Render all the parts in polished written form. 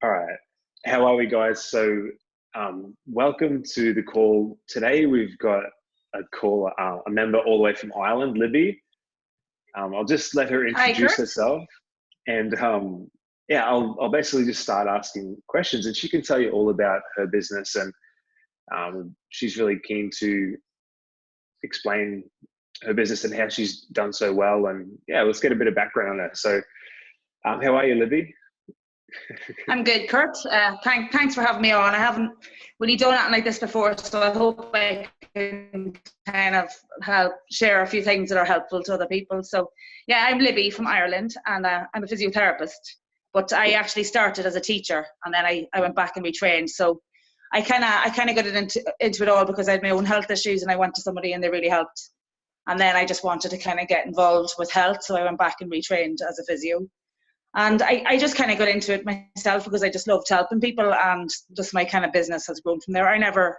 All right. How are we, guys? So, welcome to the call. Today, we've got a caller, a member all the way from Ireland, Libby. I'll just let her Hi, introduce Kurt. herself, and yeah, I'll basically just start asking questions, and she can tell you all about her business, and she's really keen to explain her business and how she's done so well. And yeah, let's get a bit of background on her. So, how are you, Libby? I'm good, Kurt. Thanks for having me on. I haven't really done anything like this before, so I hope I can kind of help share a few things that are helpful to other people. So, yeah, I'm Libby from Ireland, and I'm a physiotherapist. But I actually started as a teacher, and then I went back and retrained. So I kind of got into it all because I had my own health issues, and I went to somebody, and they really helped. And then I just wanted to kind of get involved with health, so I went back and retrained as a physio. And I just kind of got into it myself because I just loved helping people, and just my kind of business has grown from there. I never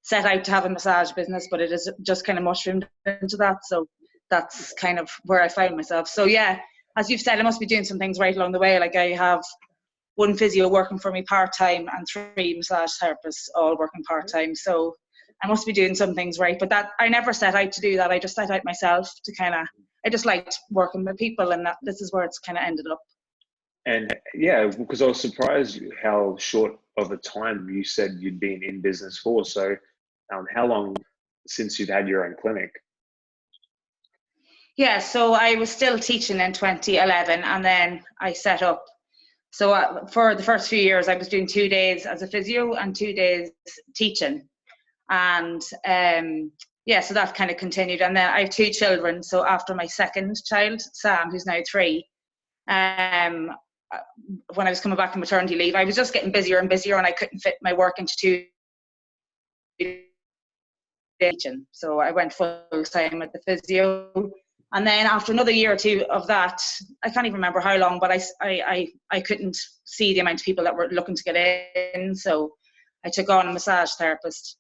set out to have a massage business, but it is just kind of mushroomed into that. So that's kind of where I found myself. So yeah, as you've said, I must be doing some things right along the way. Like I have one physio working for me part-time and 3 massage therapists all working part-time. So I must be doing some things right. But that I never set out to do that. I just set out myself to kind of, I just liked working with people, and this is where it's kind of ended up. And yeah, because I was surprised how short of a time you said you'd been in business for. So, how long since you'd had your own clinic? Yeah, so I was still teaching in 2011, and then I set up. So for the first few years, I was doing 2 days as a physio and 2 days teaching. And yeah, so that kind of continued. And then I have 2 children. So after my second child, Sam, who's now 3, when I was coming back from maternity leave, I was just getting busier and busier, and I couldn't fit my work into 2 teaching. So I went full time at the physio. And then after another year or 2 of that, I can't even remember how long, but I couldn't see the amount of people that were looking to get in. So I took on a massage therapist.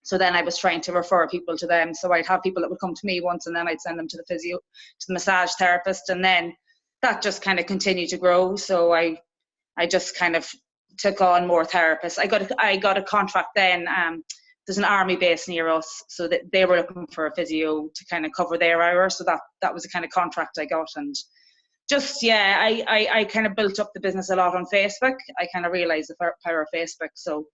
So then I was trying to refer people to them. So I'd have people that would come to me once, and then I'd send them to the physio, to the massage therapist. And then that just kind of continued to grow. So I just kind of took on more therapists. I got a contract then. There's an army base near us, so that they were looking for a physio to kind of cover their hours. So that was the kind of contract I got. And just, yeah, I kind of built up the business a lot on Facebook. I kind of realized the power of Facebook. So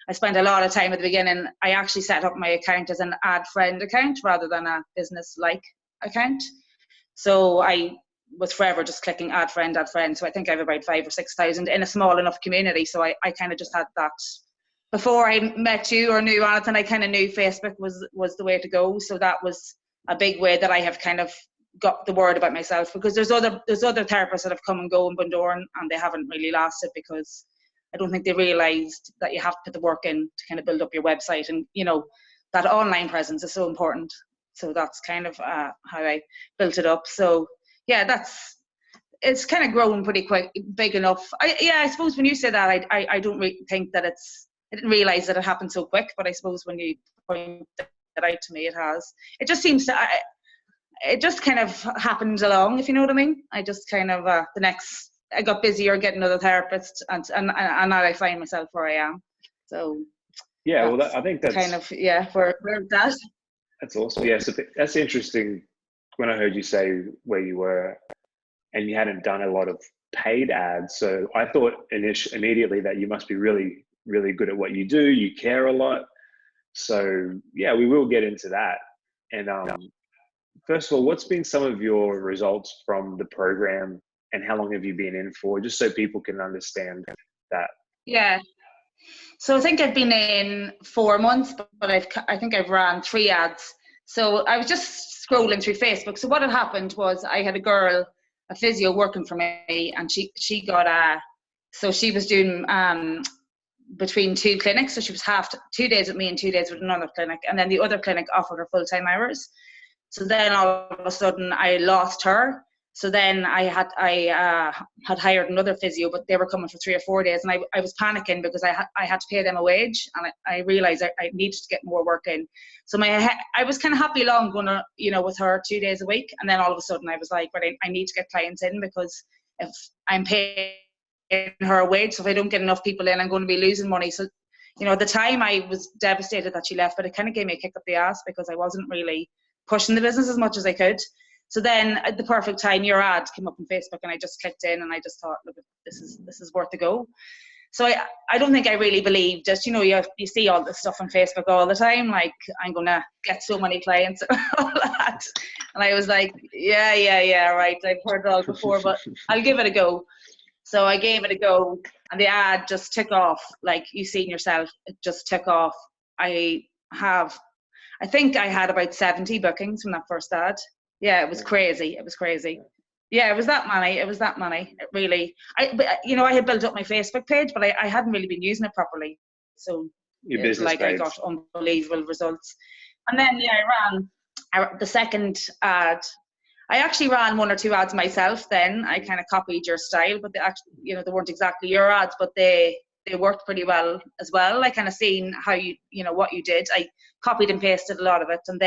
I spent a lot of time at the beginning. I actually set up my account as an add friend account rather than a business like account. So I was forever just clicking add friend. So I think I have about 5,000 or 6,000 in a small enough community. So I kind of just had that. Before I met you or knew anything, I kind of knew Facebook was the way to go. So that was a big way that I have kind of got the word about myself, because there's other therapists that have come and go in Bundoran, and they haven't really lasted because I don't think they realised that you have to put the work in to kind of build up your website, and that online presence is so important. So that's kind of how I built it up. So yeah, it's kind of grown pretty quick, big enough. I suppose when you say that, I don't really think that I didn't realise that it happened so quick, but I suppose when you point that out to me, it has. It just seems to, it just kind of happened along, if you know what I mean. I just kind of, I got busier getting other therapists, and now I find myself where I am. So yeah, well, I think that's kind of, yeah, where that. That's awesome. Yeah, so that's interesting. When I heard you say where you were, and you hadn't done a lot of paid ads, so I thought immediately that you must be really, really good at what you do. You care a lot. So yeah, we will get into that. And first of all, what's been some of your results from the program, and how long have you been in for, just so people can understand that? Yeah. So I think I've been in 4 months, but I think I've ran 3 ads. So I was just scrolling through Facebook. So what had happened was I had a girl, a physio working for me, and she got so she was doing between 2 clinics. So she was 2 days with me and 2 days with another clinic, and then the other clinic offered her full-time hours. So then all of a sudden I lost her. So then I had hired another physio, but they were coming for 3 or 4 days, and I was panicking because I had to pay them a wage, and I realized I needed to get more work in. So I was kind of happy along going, with her 2 days a week, and then all of a sudden I was like, but I need to get clients in, because if I'm paying her wage. So if I don't get enough people in, I'm going to be losing money. So, you know, at the time I was devastated that she left, but it kind of gave me a kick up the ass because I wasn't really pushing the business as much as I could. So then at the perfect time, your ad came up on Facebook and I just clicked in and I just thought, look, this is worth a go. So I don't think I really believed it. You know, you see all this stuff on Facebook all the time, like, I'm going to get so many clients and all that. And I was like, yeah, right. I've heard it all before, but I'll give it a go. So I gave it a go and the ad just took off. Like you seen yourself, it just took off. I think I had about 70 bookings from that first ad. Yeah, it was crazy. It was crazy. Yeah, it was that money. It really, you know, I had built up my Facebook page, but I hadn't really been using it properly. So your business page. I got unbelievable results. And then, I ran the second ad. I actually ran 1 or 2 ads myself then. I kind of copied your style, but they actually, you know, they weren't exactly your ads, but they worked pretty well as well. I kind of seen how you know, what you did. I copied and pasted a lot of it. And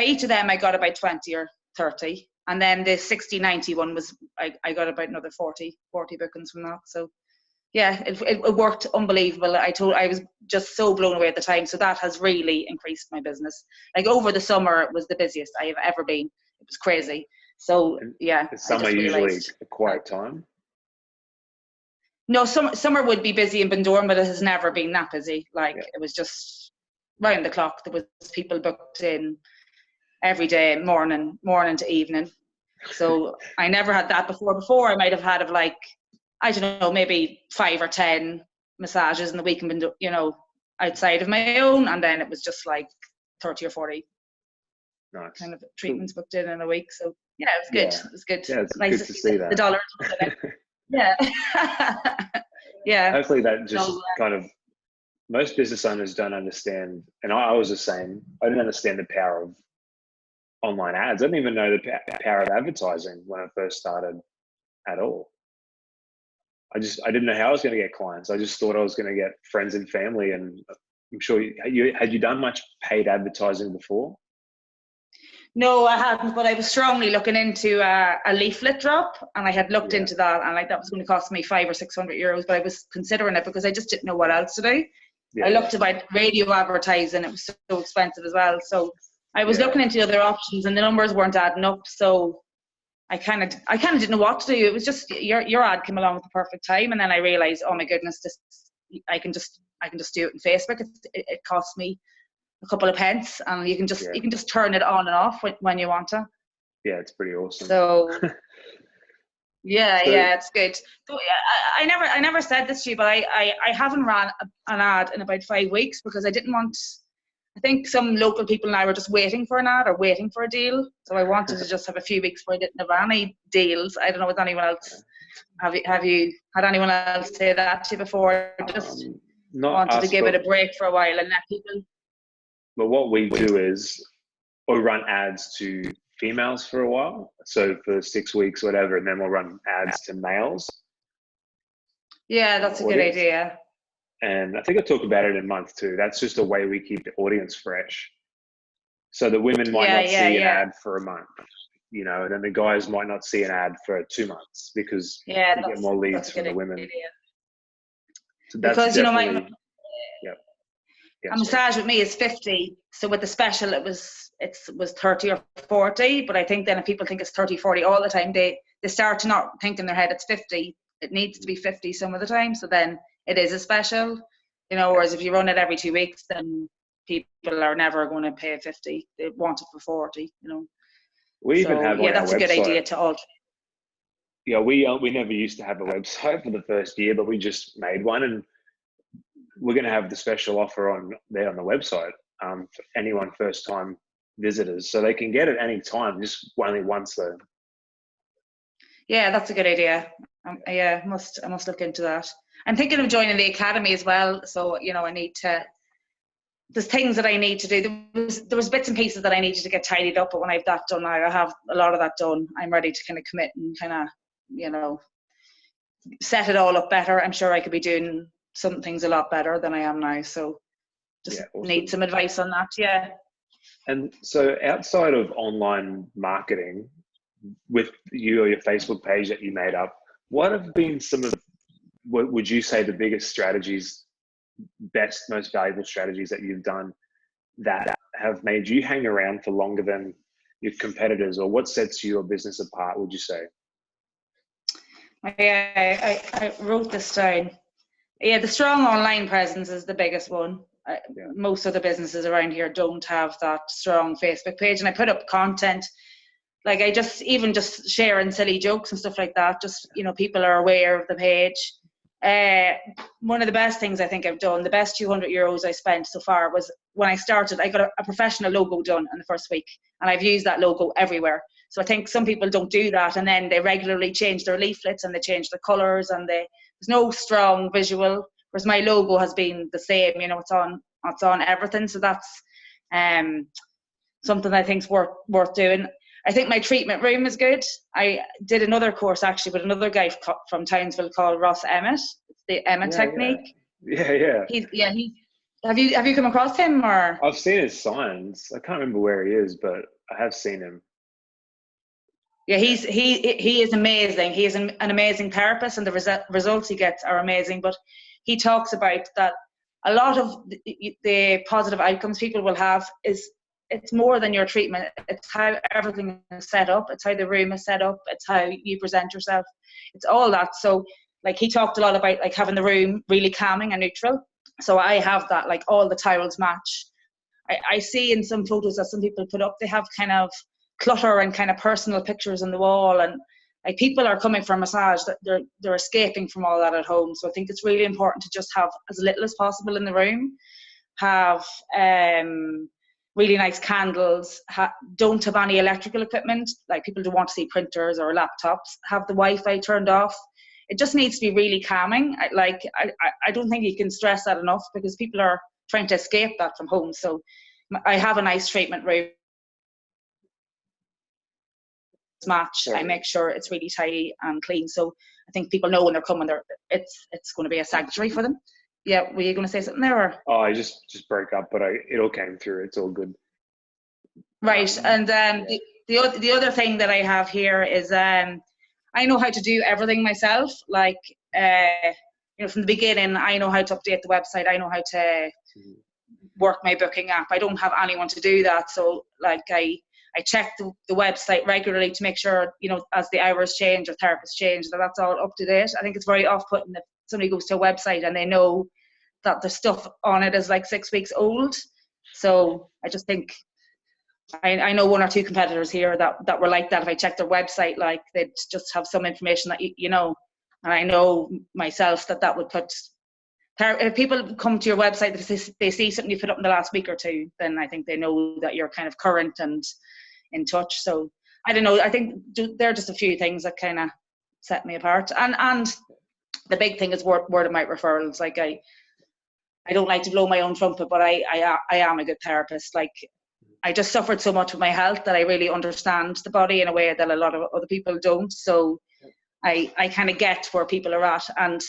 each of them I got about 20 or 30. And then the 60-90 one was, I got about another 40 bookings from that. So yeah, it worked unbelievable. I was just so blown away at the time. So that has really increased my business. Like over the summer, it was the busiest I have ever been. It was crazy. So yeah. Is summer usually a quiet time? No, summer would be busy in Bundoran, but it has never been that busy. Like it was just round the clock. There was people booked in every day, morning to evening. So I never had that before. Before I might have had like, I don't know, maybe 5 or 10 massages in the week, you know, outside of my own, and then it was just like 30 or 40 kind of treatments booked in a week. So yeah, it was good. Yeah. It was good. Yeah, it's nice good to see that. The dollars. Yeah. Yeah. Hopefully that just kind of, most business owners don't understand, and I was the same. I didn't understand the power of online ads. I didn't even know the power of advertising when I first started at all. I didn't know how I was going to get clients. I just thought I was going to get friends and family. And I'm sure had you done much paid advertising before? No, I hadn't, but I was strongly looking into a leaflet drop, and I had looked into that, and like that was going to cost me 500 or 600 euros, but I was considering it because I just didn't know what else to do. Yeah. I looked about radio advertising; it was so expensive as well. So I was looking into other options, and the numbers weren't adding up. So I kind of didn't know what to do. It was just your ad came along at the perfect time, and then I realized, oh my goodness, I can just do it in Facebook. It costs me a couple of pence, and you can just turn it on and off when you want to. Yeah, it's pretty awesome. So yeah, it's good. So I never said this to you, but I haven't ran an ad in about 5 weeks because I didn't want. I think some local people now were just waiting for an ad or waiting for a deal. So I wanted to just have a few weeks where I didn't have any deals. I don't know with anyone else. Have you had anyone else say that to you before? Just wanted to give it a break for a while and let people. But what we do is we run ads to females for a while. So for 6 weeks, whatever, and then we'll run ads to males. Yeah, that's a good idea. And I think I talked about it in month 2. That's just a way we keep the audience fresh. So the women might not see an ad for a month, you know, and then the guys might not see an ad for 2 months because you get more leads from the women. So that's because, you know, a massage with me is 50. So with the special, it was 30 or 40. But I think then if people think it's 30, 40 all the time, they start to not think in their head it's 50. It needs to be 50 some of the time. So then it is a special, you know, whereas if you run it every 2 weeks, then people are never going to pay 50. They want it for 40, you know. We even have on that's our a good idea to alter. Yeah, we never used to have a website for the first year, but we just made one, and we're going to have the special offer on there on the website for anyone first-time visitors, so they can get it any time, just only once though. Yeah, that's a good idea. I must look into that. I'm thinking of joining the academy as well. So, you know, there's things that I need to do. There was bits and pieces that I needed to get tidied up, but when I've that done now, I have a lot of that done. I'm ready to kind of commit and kind of, you know, set it all up better. I'm sure I could be doing some things a lot better than I am now. So just need some advice on that. Yeah. And so outside of online marketing with you or your Facebook page that you made up, what have been some of what would you say the biggest strategies, best, most valuable strategies that you've done that have made you hang around for longer than your competitors, or what sets your business apart, would you say? I wrote this down. Yeah, the strong online presence is the biggest one. Most of the businesses around here don't have that strong Facebook page, and I put up content. Like I just sharing silly jokes and stuff like that. Just, you know, people are aware of the page. One of the best things I think I've done, the best €200 I spent so far was when I started, I got a professional logo done in the first week, and I've used that logo everywhere. So I think some people don't do that, and then they regularly change their leaflets and they change the colours, and there's no strong visual. Whereas my logo has been the same, you know, it's on everything. So that's something I think's worth doing. I think my treatment room is good. I did another course actually with another guy from Townsville called Ross Emmett. It's the Emmett technique. Yeah. Have you come across him, or? I've seen his signs. I can't remember where he is, but I have seen him. Yeah, he is amazing. He is an amazing therapist, and the results he gets are amazing. But he talks about that a lot of the positive outcomes people will have is, it's more than your treatment. It's how everything is set up. It's how the room is set up. It's how you present yourself. It's all that. So like he talked a lot about like having the room really calming and neutral. So I have that, like all the tiles match. I see in some photos that some people put up, they have kind of clutter and kind of personal pictures on the wall, and like people are coming for a massage that they're escaping from all that at home. So I think it's really important to just have as little as possible in the room. Have really nice candles. Don't have any electrical equipment. Like people don't want to see printers or laptops. Have the Wi-Fi turned off. It just needs to be really calming. I don't think you can stress that enough, because people are trying to escape that from home. So I have a nice treatment room. Match. I make sure it's really tidy and clean, so I think people know when they're coming, it's going to be a sanctuary for them. Yeah, were you going to say something there? Or? Oh, I just broke up, but it all came through. It's all good. Right, and the other thing that I have here is I know how to do everything myself. Like you know, from the beginning, I know how to update the website. I know how to work my booking app. I don't have anyone to do that, so like I check the website regularly to make sure, you know, as the hours change or therapists change, that's all up to date. I think it's very off-putting if somebody goes to a website and they know that the stuff on it is like 6 weeks old. So I just think, I know one or two competitors here that were like that. If I check their website, like they'd just have some information that you know, and I know myself that would put, if people come to your website, if they see something you put up in the last week or two, then I think they know that you're kind of current and in touch. So I don't know, I think there are just a few things that kind of set me apart, and the big thing is word of mouth referrals. Like I don't like to blow my own trumpet, but I am a good therapist. Like I just suffered so much with my health that I really understand the body in a way that a lot of other people don't. So I kind of get where people are at. And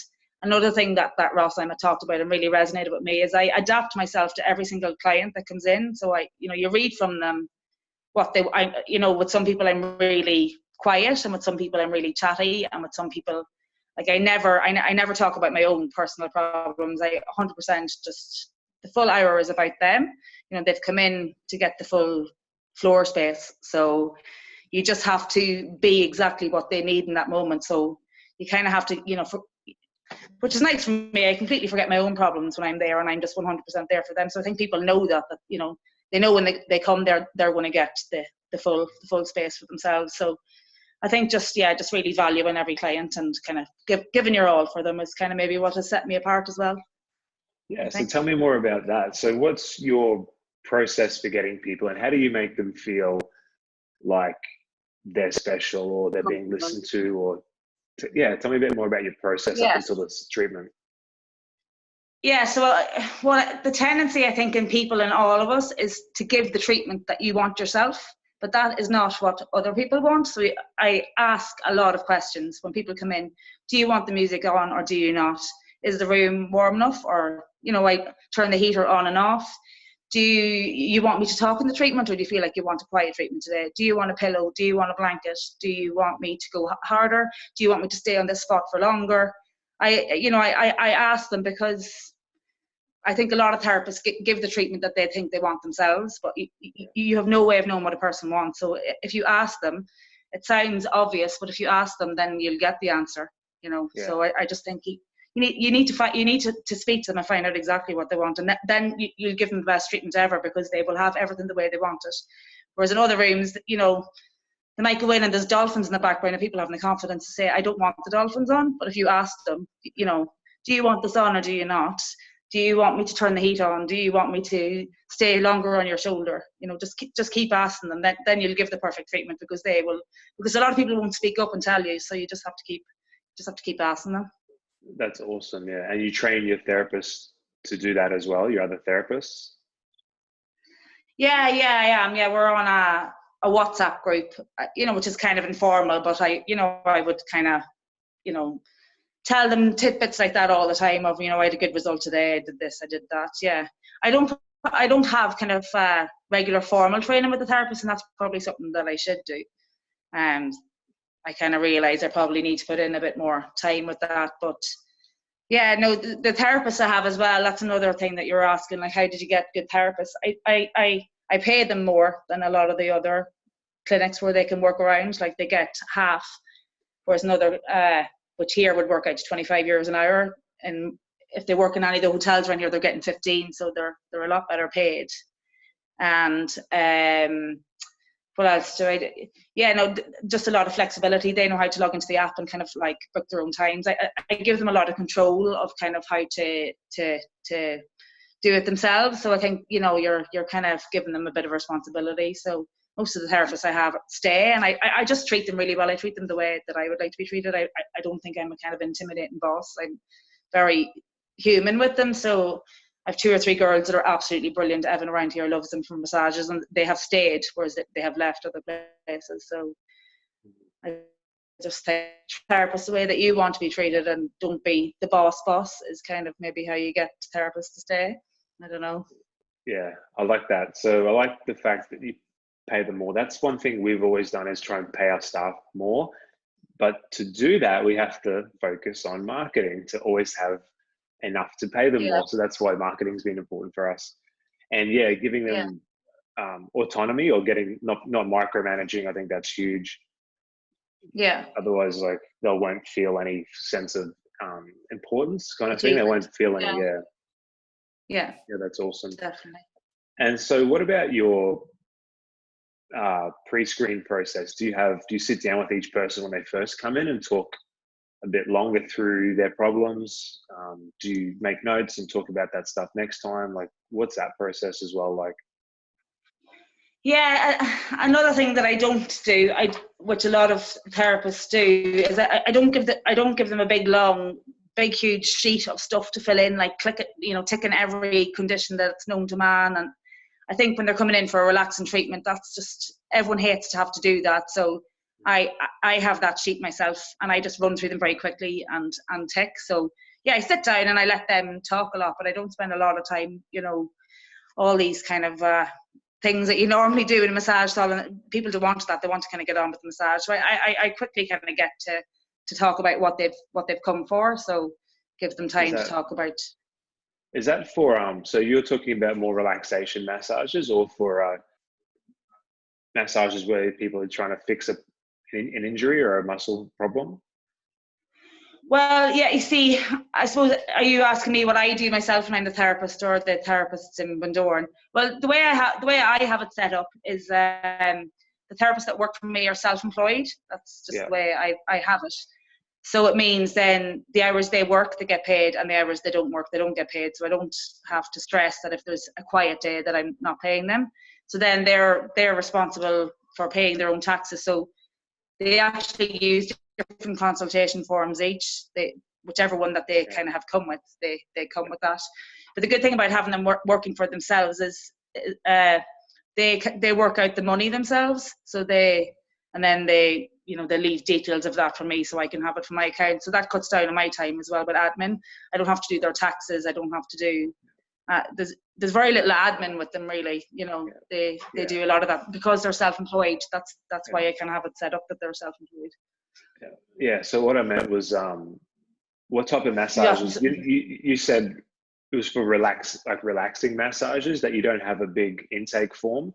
another thing that Ross Emmett talked about and really resonated with me is I adapt myself to every single client that comes in. So you read from them what with some people I'm really quiet, and with some people I'm really chatty, and with some people, like I never talk about my own personal problems. I 100% just, the full hour is about them. You know, they've come in to get the full floor space. So you just have to be exactly what they need in that moment. So you kind of have to, which is nice for me. I completely forget my own problems when I'm there, and I'm just 100% there for them. So I think people know that they know when they come there, they're going to get the full space for themselves. So I think just really valuing every client and kind of giving your all for them is kind of maybe what has set me apart as well. Yeah, so tell me more about that. So what's your process for getting people, and how do you make them feel like they're special or they're being listened to? Or tell me a bit more about your process up until this treatment. Yeah, so the tendency I think in people and all of us is to give the treatment that you want yourself, but that is not what other people want. So I ask a lot of questions when people come in. Do you want the music on or do you not? Is the room warm enough? Or, I turn the heater on and off. Do you want me to talk in the treatment, or do you feel like you want a quiet treatment today? Do you want a pillow? Do you want a blanket? Do you want me to go harder? Do you want me to stay on this spot for longer? I ask them because I think a lot of therapists give the treatment that they think they want themselves, but you have no way of knowing what a person wants. So if you ask them, it sounds obvious, but if you ask them, then you'll get the answer. Yeah. So I just think you need to speak to them and find out exactly what they want, and then you'll give them the best treatment ever, because they will have everything the way they want it. Whereas in other rooms, they might go in and there's dolphins in the background and people having the confidence to say, I don't want the dolphins on. But if you ask them, do you want this on or do you not? Do you want me to turn the heat on? Do you want me to stay longer on your shoulder? Just keep asking them. Then you'll give the perfect treatment, because they will. Because a lot of people won't speak up and tell you, so you just have to keep asking them. That's awesome. Yeah, and you train your therapists to do that as well. Your other therapists. Yeah, I am. Yeah, we're on a WhatsApp group, which is kind of informal, but I would kind of, tell them tidbits like that all the time of, I had a good result today, I did this, I did that. Yeah. I don't have kind of regular formal training with the therapist, and that's probably something that I should do. I kind of realize I probably need to put in a bit more time with that. But yeah, no, the therapists I have as well, that's another thing that you're asking, like, how did you get good therapists? I pay them more than a lot of the other clinics where they can work around, like they get half, whereas another, which here would work out to 25 euros an hour. And if they work in any of the hotels around here, they're getting 15, so they're a lot better paid. And what else do I do? Yeah, no, just a lot of flexibility. They know how to log into the app and kind of like book their own times. I give them a lot of control of kind of how to do it themselves. So I think, you're kind of giving them a bit of responsibility. So most of the therapists I have stay, and I just treat them really well. I treat them the way that I would like to be treated. I don't think I'm a kind of intimidating boss. I'm very human with them. So I have 2 or 3 girls that are absolutely brilliant. Evan around here loves them for massages, and they have stayed, whereas they have left other places. So I just think therapists the way that you want to be treated, and don't be the boss is kind of maybe how you get therapists to stay. I don't know. Yeah, I like that. So I like the fact that you pay them more. That's one thing we've always done, is try and pay our staff more. But to do that, we have to focus on marketing to always have enough to pay them more. So that's why marketing's been important for us. And yeah, giving them autonomy, or getting not micromanaging, I think that's huge. Yeah. Otherwise, like, they won't feel any sense of importance, kind of thing. They won't feel any. Yeah, that's awesome. Definitely. And so what about your pre-screen process? Do you sit down with each person when they first come in and talk a bit longer through their problems? Do you make notes and talk about that stuff next time? Like, what's that process as well like? Yeah, another thing that I don't do, which a lot of therapists do, is that I don't give them a big huge sheet of stuff to fill in, like ticking every condition that's known to man. And I think when they're coming in for a relaxing treatment, that's just, everyone hates to have to do that. So I have that sheet myself, and I just run through them very quickly and tick. So yeah, I sit down and I let them talk a lot, but I don't spend a lot of time, all these kind of things that you normally do in a massage salon. People don't want that. They want to kind of get on with the massage. So I quickly kind of get to talk about what they've come for. So give them time to talk about. Is that for so you're talking about more relaxation massages, or for massages where people are trying to fix an injury or a muscle problem? Well, yeah, you see, I suppose, are you asking me what I do myself when I'm the therapist, or the therapists in Bundoran? Well, the way I have it set up is the therapists that work for me are self-employed. That's just the way I have it. So it means then the hours they work, they get paid, and the hours they don't work, they don't get paid. So I don't have to stress that if there's a quiet day that I'm not paying them. So then they're responsible for paying their own taxes. So they actually use different consultation forms each. Whichever one that they kind of have come with, they come with that. But the good thing about having them working for themselves is they work out the money themselves. So they leave details of that for me, so I can have it for my account. So that cuts down on my time as well. But admin, I don't have to do their taxes. I don't have to do. There's very little admin with them, really. They do a lot of that because they're self-employed. That's why I can have it set up that they're self-employed. Yeah. So what I meant was, What type of massages? You said it was for relaxing massages, that you don't have a big intake form.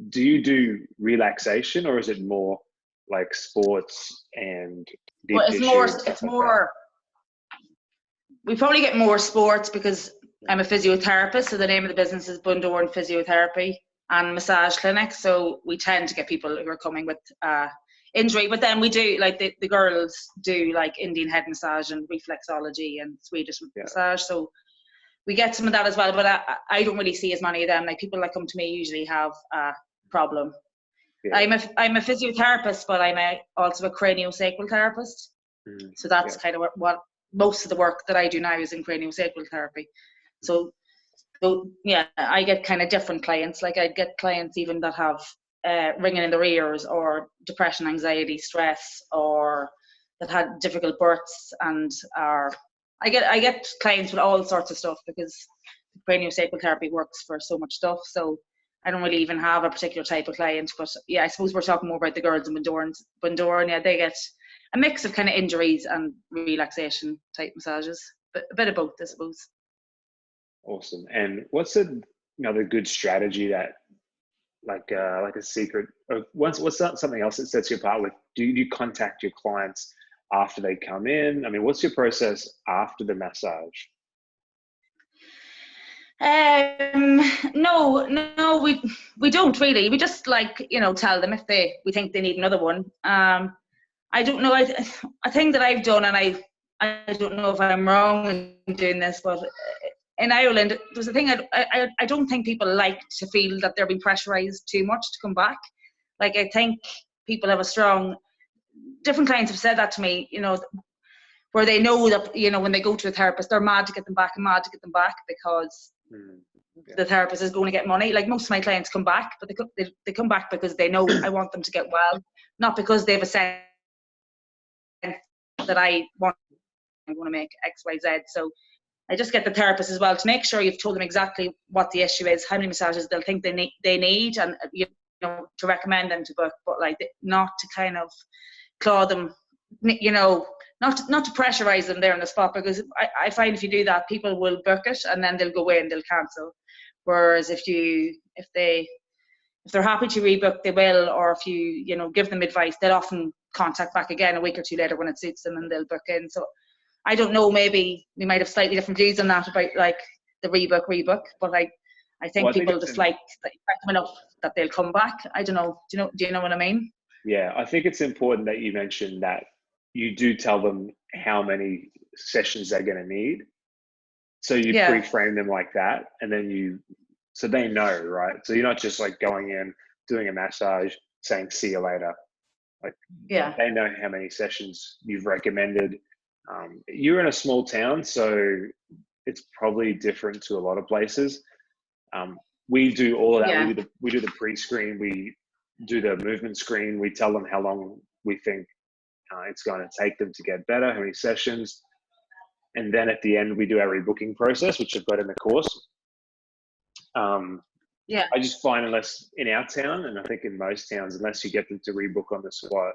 Do you do relaxation, or is it more like sports and deep Well, tissue? it's more, we probably get more sports because I'm a physiotherapist, so the name of the business is Bundoran Physiotherapy and Massage Clinic. So we tend to get people who are coming with injury, but then we do, like, the girls do like Indian head massage and reflexology and Swedish massage. So we get some of that as well, but I don't really see as many of them. Like, people that come to me usually have a problem. Yeah. I'm a physiotherapist, but I'm also a craniosacral therapist. So that's kind of what most of the work that I do now is in craniosacral therapy. So yeah, I get kind of different clients. Like, I get clients even that have ringing in their ears, or depression, anxiety, stress, or that had difficult births, and I get clients with all sorts of stuff, because craniosacral therapy works for so much stuff. So I don't really even have a particular type of client. But yeah, I suppose we're talking more about the girls in Bundoran. Yeah, they get a mix of kind of injuries and relaxation type massages, but a bit of both, I suppose. Awesome. And what's another good strategy that, like a secret, or what's something else that sets you apart? With, do you contact your clients after they come in? I mean, what's your process after the massage? No, we don't really. We just, like, tell them if we think they need another one. I don't know. A thing that I've done, and I don't know if I'm wrong in doing this, but in Ireland, there's a thing. I don't think people like to feel that they're being pressurized too much to come back. Like, I think people have different clients have said that to me, where they know that, when they go to a therapist, they're mad to get them back because the therapist is going to get money. Like, most of my clients come back, but they come back because they know I want them to get well, not because they have a sense that I'm going to make X, Y, Z. So I just get the therapist as well to make sure you've told them exactly what the issue is, how many massages they'll think they need, and to recommend them to book, but like, not to kind of claw them, not to pressurize them there on the spot, because I find if you do that, people will book it and then they'll go away and they'll cancel. Whereas if they're happy to rebook, they will, or if you give them advice, they'll often contact back again a week or two later when it suits them, and they'll book in. So I don't know, maybe we might have slightly different views on that about, like, the rebook, but I think people just like that you back them enough that they'll come back. I don't know. Do you know what I mean? Yeah, I think it's important that you mentioned that you do tell them how many sessions they're going to need. So you pre-frame them like that, and then so they know, right? So you're not just like going in, doing a massage, saying, see you later. Like, they know how many sessions you've recommended. You're in a small town, so it's probably different to a lot of places. We do all of that. Yeah. We do the pre-screen. We do the movement screen. We tell them how long we think it's going to take them to get better, how many sessions. And then at the end, we do our rebooking process, which I've got in the course. I just find, unless in our town, and I think in most towns, unless you get them to rebook on the spot,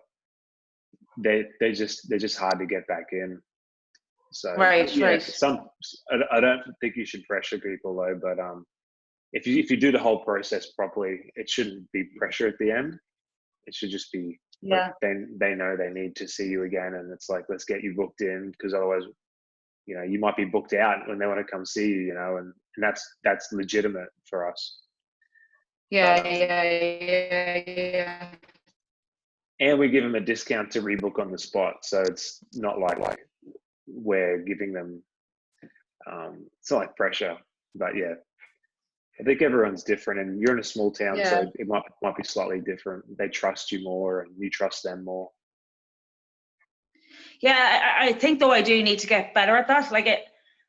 they're just hard to get back in. So right. I don't think you should pressure people though, but if you do the whole process properly, it shouldn't be pressure at the end. It should just be like, they know they need to see you again, and it's like, let's get you booked in, because otherwise, you might be booked out when they want to come see you, and that's legitimate for us. Yeah. And we give them a discount to rebook on the spot, so it's not like we're giving them. It's not like pressure, but yeah, I think everyone's different, and you're in a small town, so it might be slightly different. They trust you more, and you trust them more. Yeah, I think though I do need to get better at that. Like,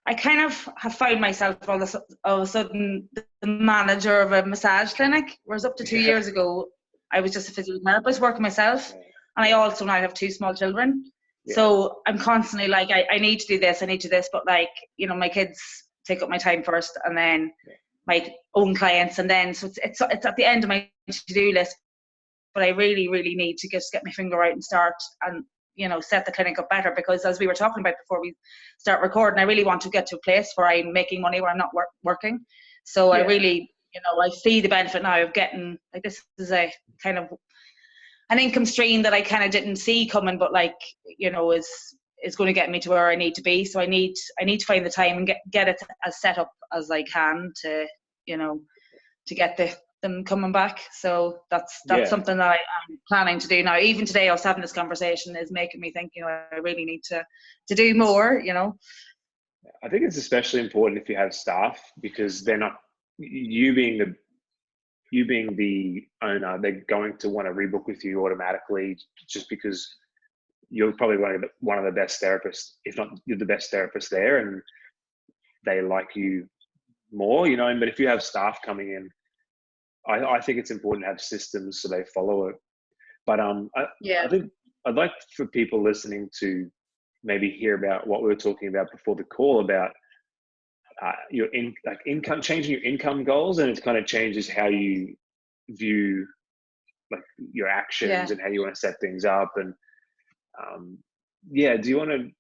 I kind of have found myself all of a sudden the manager of a massage clinic, whereas up to 2 years ago, I was just a physiotherapist working myself, and I also now have 2 small children. Yeah. So I'm constantly like, I need to do this, but like, my kids take up my time first, and then my own clients, and then so it's at the end of my to-do list. But I really, really need to just get my finger out and start and set the clinic up better, because as we were talking about before we start recording, I really want to get to a place where I'm making money, where I'm not working. So I really, I see the benefit now of getting, like, this is a kind of an income stream that I kind of didn't see coming, but is going to get me to where I need to be. So I need to find the time and get it as set up as I can to get them coming back. So that's something that I'm planning to do now. Even today I was having this conversation, is making me think, I really need to do more. I think it's especially important if you have staff, because they're not, you being the owner, they're going to want to rebook with you automatically, just because you're probably one of the best therapists, if not you're the best therapist there, and they like you more, but if you have staff coming in, I think it's important to have systems so they follow it. But I think I'd like for people listening to maybe hear about what we were talking about before the call, about income, changing your income goals, and it kind of changes how you view like your actions and how you want to set things up. And do you want to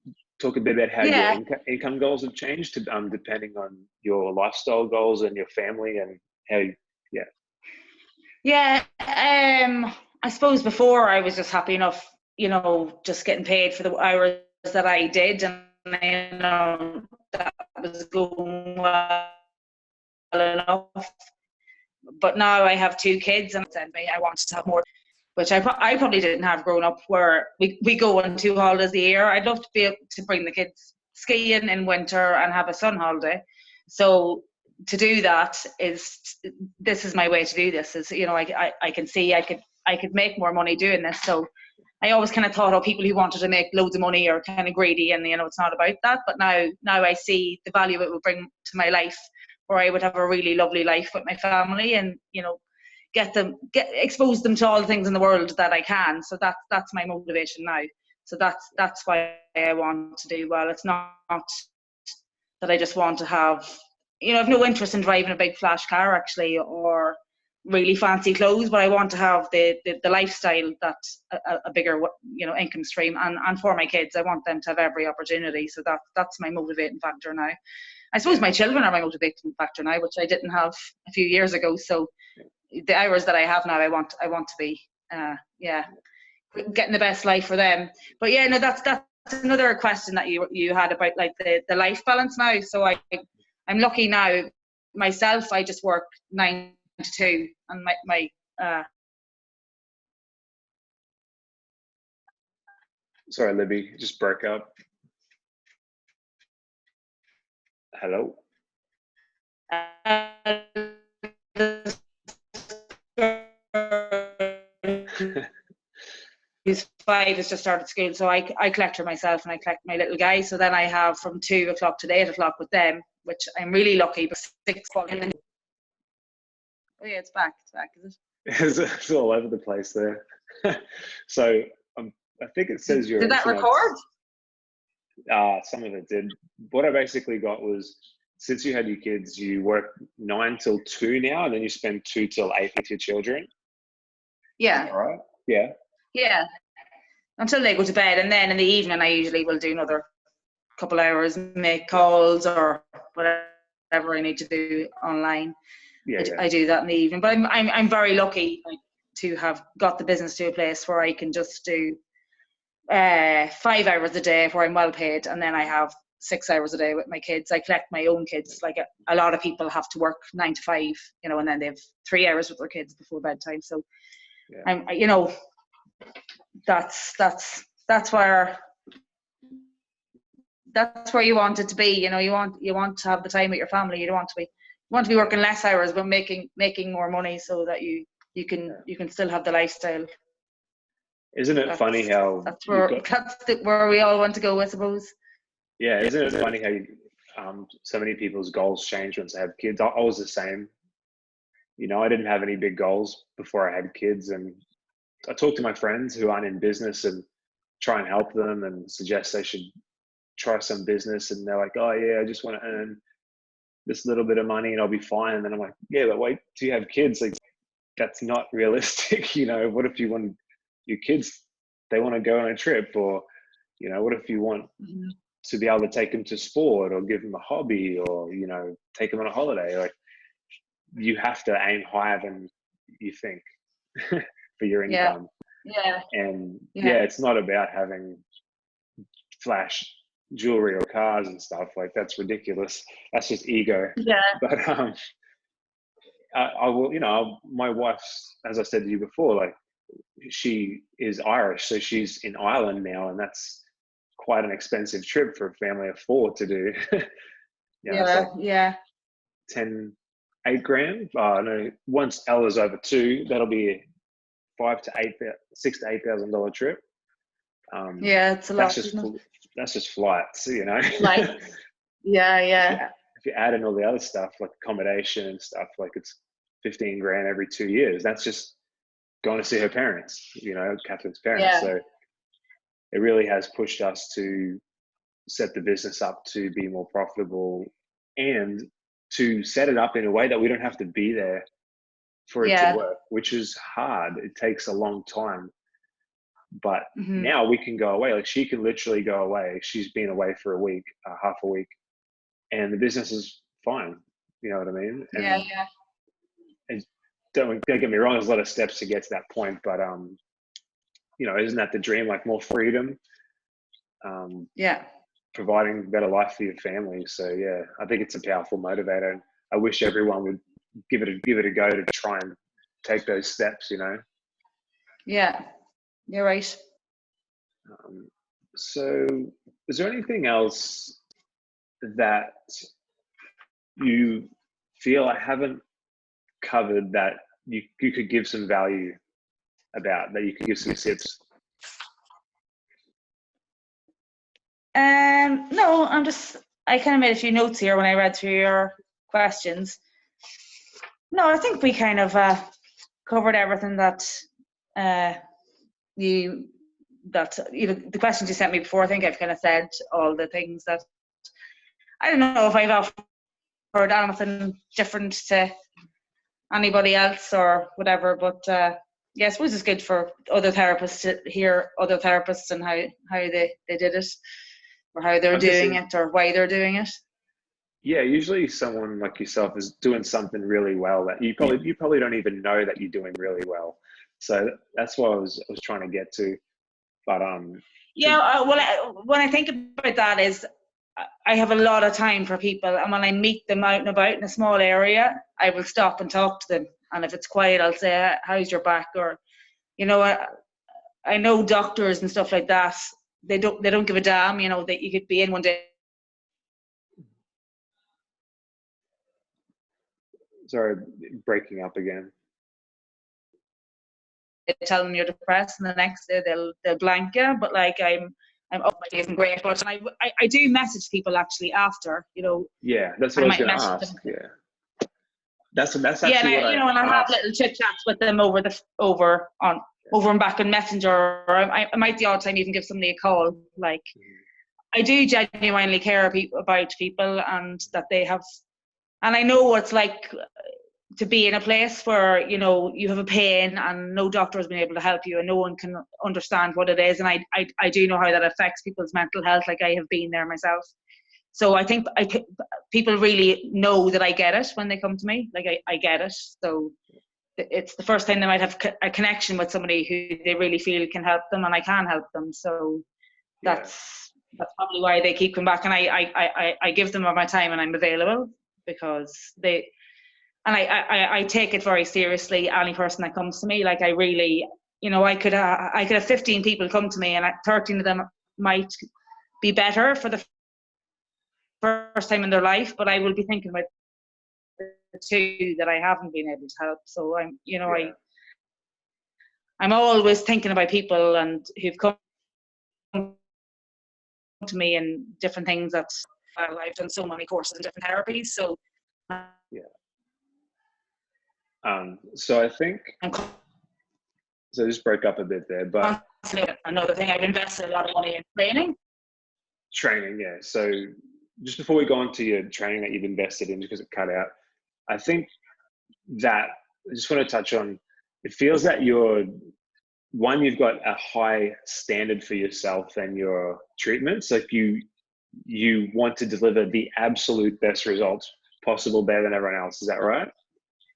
talk a bit about how your income goals have changed depending on your lifestyle goals and your family, and how I suppose before I was just happy enough, just getting paid for the hours that I did, and that was going well enough. But now I have 2 kids, and I want to have more, which I probably didn't have growing up, where we go on 2 holidays a year. I'd love to be able to bring the kids skiing in winter and have a sun holiday. So to do that, this is my way to do this. Is I can see I could make more money doing this. So I always kind of thought, people who wanted to make loads of money are kind of greedy, and it's not about that. But now I see the value it will bring to my life, where I would have a really lovely life with my family, and expose them to all the things in the world that I can. So that's my motivation now. So that's why I want to do well. It's not that I just want to have, I've no interest in driving a big flash car actually, or really fancy clothes, but I want to have the lifestyle that's a bigger income stream, and for my kids I want them to have every opportunity. So that's my motivating factor now. I suppose my children are my motivating factor now, which I didn't have a few years ago. So the hours that I have now, I want to be getting the best life for them. But that's another question that you had about like the life balance now. So I'm lucky now myself. I just work 9 to 2, and my Sorry, Libby, just broke up. Hello. Who's 5 has just started school, so I collect her myself, and I collect my little guy. So then I have from 2 o'clock to 8 o'clock with them, which I'm really lucky. But 6 o'clock. Oh yeah, it's back, is it? It's all over the place there. So I think it says your. Did that record? Some of it did. What I basically got was, since you had your kids, you work 9 till 2 now, and then you spend 2 till 8 with your children. Yeah. All right. Yeah. Yeah. Until they go to bed, and then in the evening I usually will do another couple hours, make calls or whatever I need to do online. I do that in the evening. But I'm very lucky to have got the business to a place where I can just do 5 hours a day where I'm well paid, and then I have 6 hours a day with my kids. I collect my own kids. Like a lot of people have to work 9 to 5, and then they have 3 hours with their kids before bedtime. So I'm, that's where you want it to be. You want to have the time with your family. You don't want to be working less hours, but making more money, so that you can still have the lifestyle. Isn't it funny how that's where we all want to go, I suppose. Yeah, isn't it funny how so many people's goals change once they have kids? I was the same. I didn't have any big goals before I had kids, and I talk to my friends who aren't in business and try and help them and suggest they should try some business, and they're like, "Oh yeah, I just want to earn this little bit of money and I'll be fine." And then I'm like, "Yeah, but wait till you have kids. Like, that's not realistic." What if you want your kids they want to go on a trip, or, you know, what if you want to be able to take them to sport or give them a hobby, or, you know, take them on a holiday? Like, you have to aim higher than you think for your income. And it's not about having flash jewelry or cars and stuff. Like, that's ridiculous. That's just ego. But I will, you know, my wife's, as I said to you before, like, she is Irish, so she's in Ireland now, and that's quite an expensive trip for a family of 4 to do. It's like 8 grand. Oh no, once Ella's over 2, that'll be $6,000 to $8,000 trip. It's a lot. That's just flights, you know. Like, If you add in all the other stuff like accommodation and stuff, like, it's 15 grand every 2 years. That's just going to see her parents, you know, Catherine's parents. So it really has pushed us to set the business up to be more profitable, and to set it up in a way that we don't have to be there for it to work, which is hard. It takes a long time. But now we can go away. Like, she can literally go away. She's been away for a week, half a week, and the business is fine. You know what I mean? And and don't get me wrong, there's a lot of steps to get to that point, but you know, isn't that the dream? Like, more freedom, providing a better life for your family. So I think it's a powerful motivator, and I wish everyone would give it a go to try and take those steps, you know. You're right. So is there anything else that you feel I haven't covered that you could give some value about, that you could give some tips? No, I kind of made a few notes here when I read through your questions. No, I think we kind of covered everything that the questions you sent me before. I think I've kind of said all the things that, I don't know if I've offered anything different to anybody else or whatever, but I suppose it's good for other therapists to hear other therapists and how they did it, or how they're doing it, or why they're doing it. Yeah, usually someone like yourself is doing something really well that you probably don't even know that you're doing really well. So that's what I was trying to get to. But when I think about that, is I have a lot of time for people, and when I meet them out and about in a small area, I will stop and talk to them. And if it's quiet, I'll say, "How's your back?" Or, you know, I know doctors and stuff like that. They don't give a damn. You know, that you could be in one day. Sorry, breaking up again. They tell them you're depressed, and the next day they'll blank you. But like, I'm up, my day isn't great, but I do message people actually after, you know. Yeah, that's what I was going to ask. Them. Yeah, that's actually and I have little chit chats with them over and back on Messenger, or I might the odd time even give somebody a call. Like, I do genuinely care about people, and that they have, and I know what it's like to be in a place where, you know, you have a pain and no doctor has been able to help you, and no one can understand what it is. And I do know how that affects people's mental health. Like, I have been there myself. So I think people really know that I get it when they come to me. Like, I get it. So it's the first time they might have a connection with somebody who they really feel can help them, and I can help them. So that's probably why they keep coming back. And I give them my time, and I'm available, because I take it very seriously, any person that comes to me. Like, I really, you know, I could have 15 people come to me, and 13 of them might be better for the first time in their life, but I will be thinking about the 2 that I haven't been able to help. So I'm always thinking about people and who've come to me and different things that I've done so many courses and different therapies. So so I think, so this broke up a bit there, but another thing, I've invested a lot of money in training. Yeah. So just before we go on to your training that you've invested in, because it cut out, I think that I just want to touch on, it feels that you're one, you've got a high standard for yourself and your treatments. Like you want to deliver the absolute best results possible, better than everyone else. Is that right?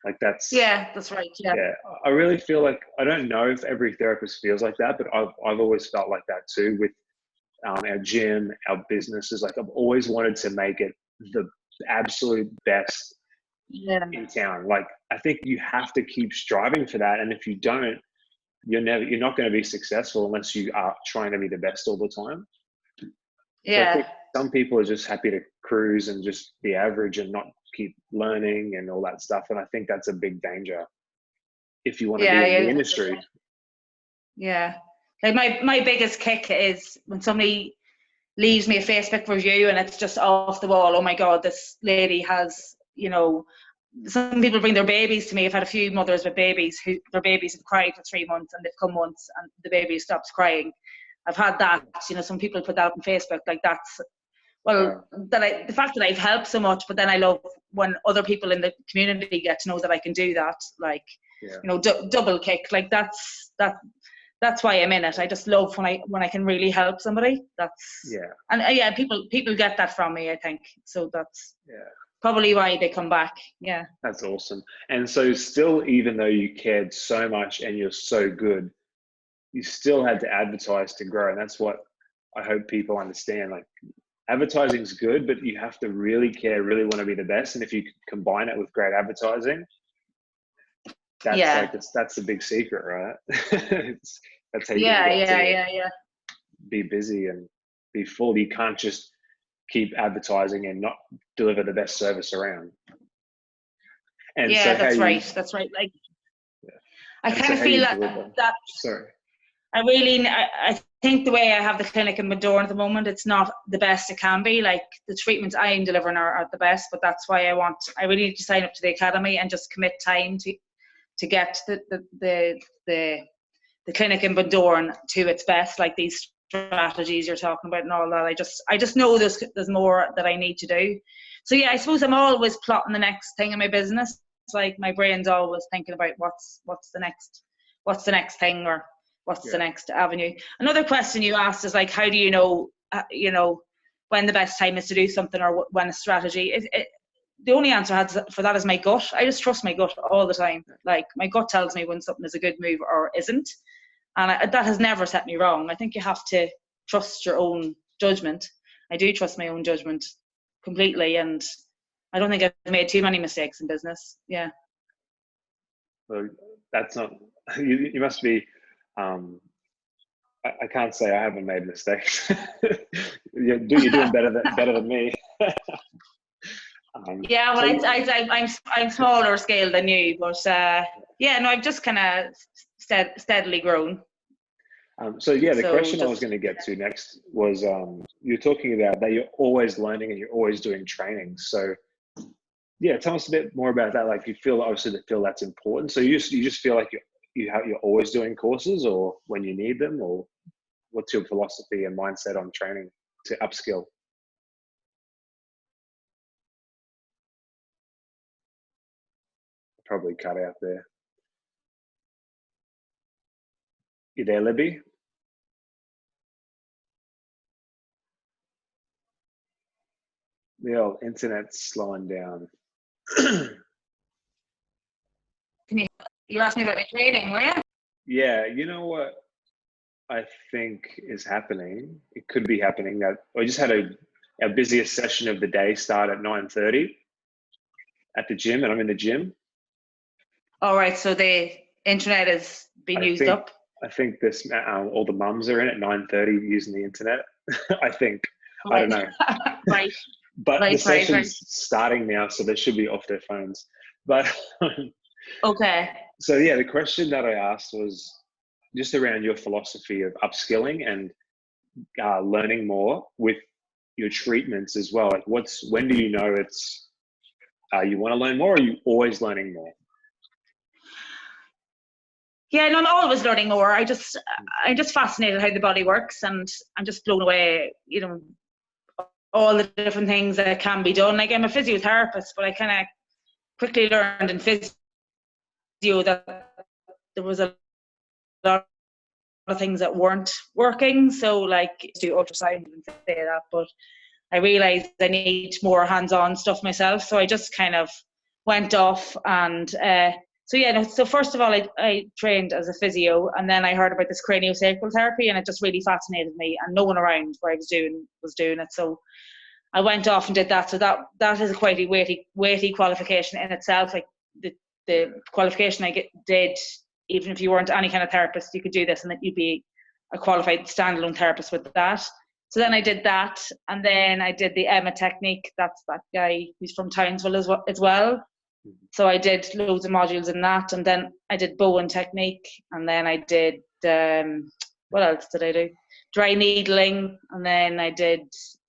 Like that's right. Yeah. yeah. I really feel like, I don't know if every therapist feels like that, but I've always felt like that too with our gym, our businesses. Like I've always wanted to make it the absolute best in town. Like I think you have to keep striving for that, and if you don't, you're not going to be successful unless you are trying to be the best all the time. So I think some people are just happy to cruise and just be average and not keep learning and all that stuff. And I think that's a big danger if you want to be in the industry. Yeah. Like my biggest kick is when somebody leaves me a Facebook review and it's just off the wall. Oh my God, this lady has, you know, some people bring their babies to me. I've had a few mothers with babies who their babies have cried for 3 months and they've come once and the baby stops crying. I've had that, you know, some people put that on Facebook, like that's, well, the fact that I've helped so much, but then I love when other people in the community get to know that I can do that, like, you know, double kick, like that's why I'm in it. I just love when I can really help somebody. And people get that from me, I think. So that's probably why they come back. Yeah. That's awesome. And so still, even though you cared so much and you're so good, you still had to advertise to grow. And that's what I hope people understand. Like advertising is good, but you have to really care, really want to be the best. And if you combine it with great advertising, that's the big secret, right? That's how you be busy and be full. You can't just keep advertising and not deliver the best service around. And that's right. Like I kind of feel that sorry. I think the way I have the clinic in Bundoran at the moment, it's not the best it can be. Like the treatments I am delivering are the best, but that's why I really need to sign up to the academy and just commit time to get the clinic in Bundoran to its best, like these strategies you're talking about and all that. I just know there's more that I need to do. So yeah, I suppose I'm always plotting the next thing in my business. It's like my brain's always thinking about what's the next thing or what's the next avenue. Another question you asked is like, how do you know when the best time is to do something or when a strategy? The only answer for that is my gut. I just trust my gut all the time. Like my gut tells me when something is a good move or isn't. And that has never set me wrong. I think you have to trust your own judgment. I do trust my own judgment completely. And I don't think I've made too many mistakes in business. Yeah. Well, that's not, you must be, I can't say I haven't made mistakes. You're doing better than me. I'm smaller scale than you, but I've just kind of steadily grown. The question I was going to get to next was you're talking about that you're always learning and you're always doing training. So tell us a bit more about that. Like you feel that's important. So you just feel like you're always doing courses or when you need them, or what's your philosophy and mindset on training to upskill? Probably cut out there. You there, Libby? The old internet's slowing down. You asked me about my trading, were you? Yeah, you know what I think is happening? It could be happening that I just had our busiest session of the day start at 9:30 at the gym, and I'm in the gym. All right, so the internet has been used up. I think this all the mums are in at 9:30 using the internet. I think. Right. I don't know. Right. But the session's starting now, so they should be off their phones. But okay. So the question that I asked was just around your philosophy of upskilling and learning more with your treatments as well. Like when do you know it's you want to learn more, or are you always learning more? Yeah, no, I'm always learning more. I'm just fascinated how the body works, and I'm just blown away, all the different things that can be done. Like I'm a physiotherapist, but I kind of quickly learned in physio that there was a lot of things that weren't working. So like do ultrasound and say that, but I realized I need more hands-on stuff myself. So I just kind of went off and so first of all, I trained as a physio, and then I heard about this craniosacral therapy, and it just really fascinated me, and no one around where I was doing it. So I went off and did that. So that is a quite a weighty qualification in itself. Like the qualification I did, even if you weren't any kind of therapist, you could do this, and that you'd be a qualified standalone therapist with that. So then I did that, and then I did the Emma technique. That's that guy who's from Townsville as well. So I did loads of modules in that, and then I did Bowen technique, and then I did what else did I do? Dry needling, and then I did